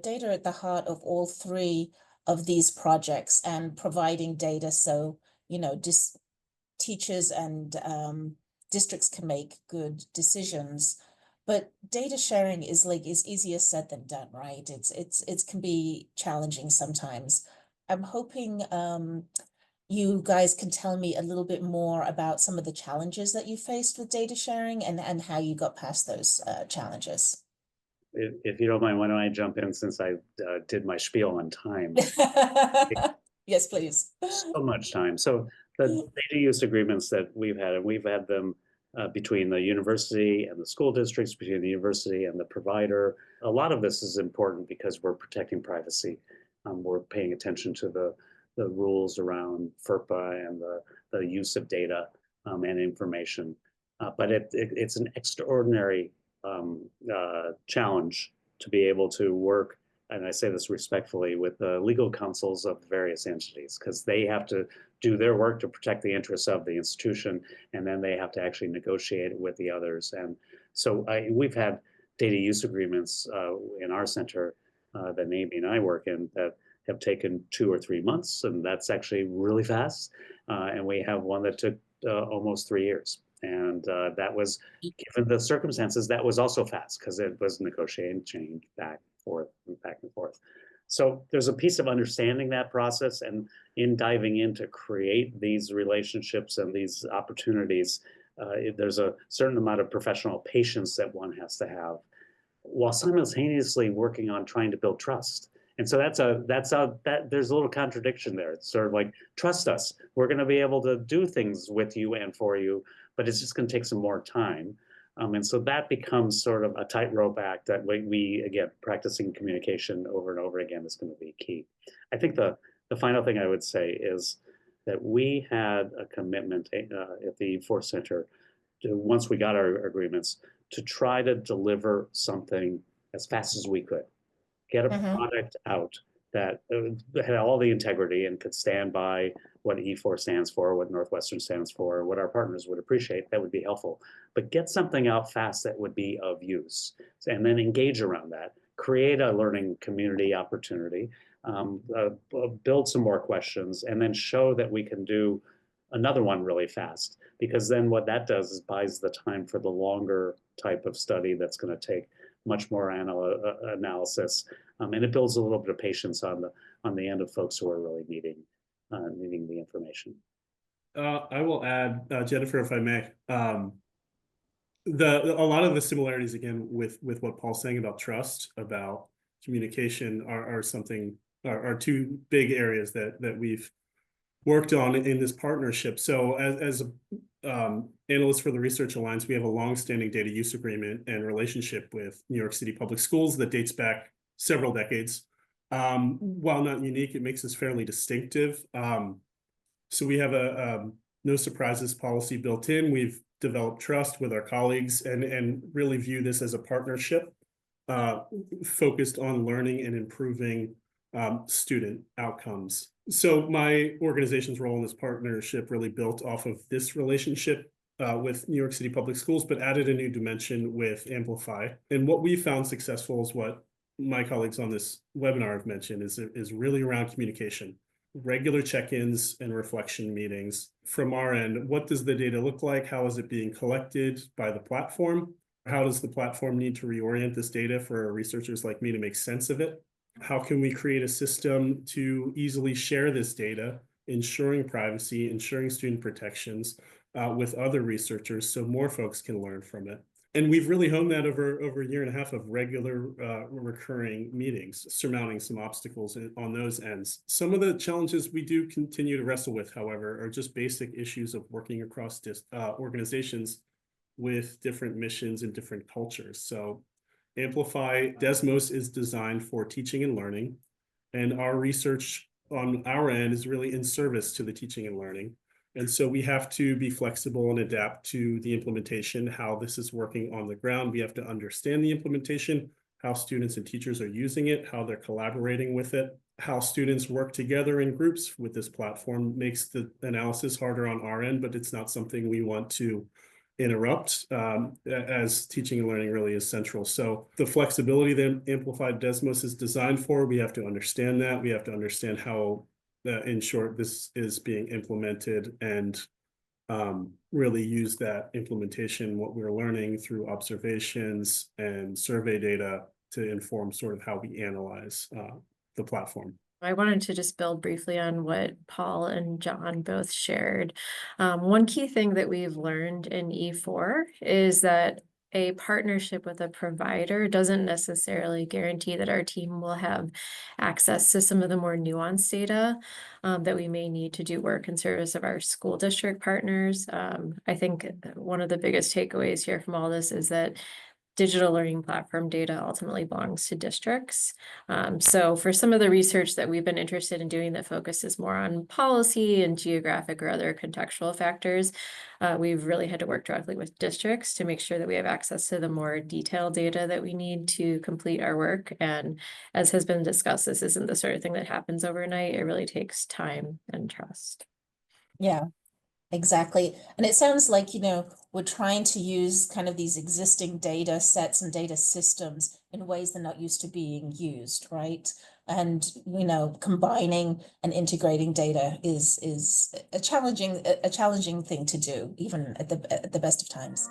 data at the heart of all three of these projects and providing data so, teachers and districts can make good decisions. But data sharing is easier said than done, right? It can be challenging sometimes. I'm hoping you guys can tell me a little bit more about some of the challenges that you faced with data sharing and how you got past those challenges. If you don't mind, why don't I jump in since I did my spiel on time? Yes, please. So much time. So the data use agreements that we've had, and we've had them between the university and the school districts, between the university and the provider. A lot of this is important because we're protecting privacy. We're paying attention to the rules around FERPA and the use of data and information. But it's an extraordinary challenge to be able to work, and I say this respectfully, with the legal counsels of the various entities, because they have to do their work to protect the interests of the institution, and then they have to actually negotiate with the others. And so we've had data use agreements in our center that Amy and I work in that have taken 2 or 3 months, and that's actually really fast. And we have one that took almost 3 years. And that was, given the circumstances, that was also fast because it was negotiating, change, back and forth, and back and forth. So there's a piece of understanding that process, and in diving in to create these relationships and these opportunities, there's a certain amount of professional patience that one has to have, while simultaneously working on trying to build trust. And so there's a little contradiction there. It's sort of like, trust us, we're going to be able to do things with you and for you, but it's just going to take some more time. And so that becomes sort of a tightrope act that we again, practicing communication over and over again is going to be key. I think the final thing I would say is that we had a commitment at the Force Center to, once we got our agreements, to try to deliver something as fast as we could. Get a product out that had all the integrity and could stand by what E4 stands for, what Northwestern stands for, what our partners would appreciate. That would be helpful. But get something out fast that would be of use, and then engage around that. Create a learning community opportunity, build some more questions, and then show that we can do another one really fast. Because then what that does is buys the time for the longer type of study that's going to take much more analysis, and it builds a little bit of patience on the end of folks who are really needing the information. I will add, Jennifer, if I may, a lot of the similarities again with what Paul's saying about trust, about communication, are two big areas that we've worked on in this partnership. So as analysts for the Research Alliance, we have a long-standing data use agreement and relationship with New York City Public Schools that dates back several decades. While not unique, it makes us fairly distinctive. So we have a no surprises policy built in. We've developed trust with our colleagues and really view this as a partnership focused on learning and improving student outcomes. So my organization's role in this partnership really built off of this relationship with New York City Public Schools, but added a new dimension with Amplify. And what we found successful is what my colleagues on this webinar have mentioned is really around communication, regular check-ins and reflection meetings. From our end, what does the data look like? How is it being collected by the platform? How does the platform need to reorient this data for researchers like me to make sense of it? How can we create a system to easily share this data, ensuring privacy, ensuring student protections with other researchers so more folks can learn from it? And we've really honed that over a year and a half of regular recurring meetings, surmounting some obstacles on those ends. Some of the challenges we do continue to wrestle with, however, are just basic issues of working across organizations with different missions and different cultures. So Amplify Desmos is designed for teaching and learning, and our research on our end is really in service to the teaching and learning. And so we have to be flexible and adapt to the implementation, how this is working on the ground. We have to understand the implementation, how students and teachers are using it, how they're collaborating with it, how students work together in groups with this platform makes the analysis harder on our end, but it's not something we want to interrupt, as teaching and learning really is central. So the flexibility that Amplified Desmos is designed for, we have to understand that. We have to understand how, in short, this is being implemented, and really use that implementation, what we're learning through observations and survey data, to inform sort of how we analyze the platform. I wanted to just build briefly on what Paul and John both shared. One key thing that we've learned in E4 is that a partnership with a provider doesn't necessarily guarantee that our team will have access to some of the more nuanced data that we may need to do work in service of our school district partners. I think one of the biggest takeaways here from all this is that digital learning platform data ultimately belongs to districts. So for some of the research that we've been interested in doing that focuses more on policy and geographic or other contextual factors, we've really had to work directly with districts to make sure that we have access to the more detailed data that we need to complete our work. And as has been discussed, this isn't the sort of thing that happens overnight. It really takes time and trust. Yeah, exactly. And it sounds like, we're trying to use kind of these existing data sets and data systems in ways they're not used to being used, right? And, combining and integrating data is a challenging thing to do, even at the best of times.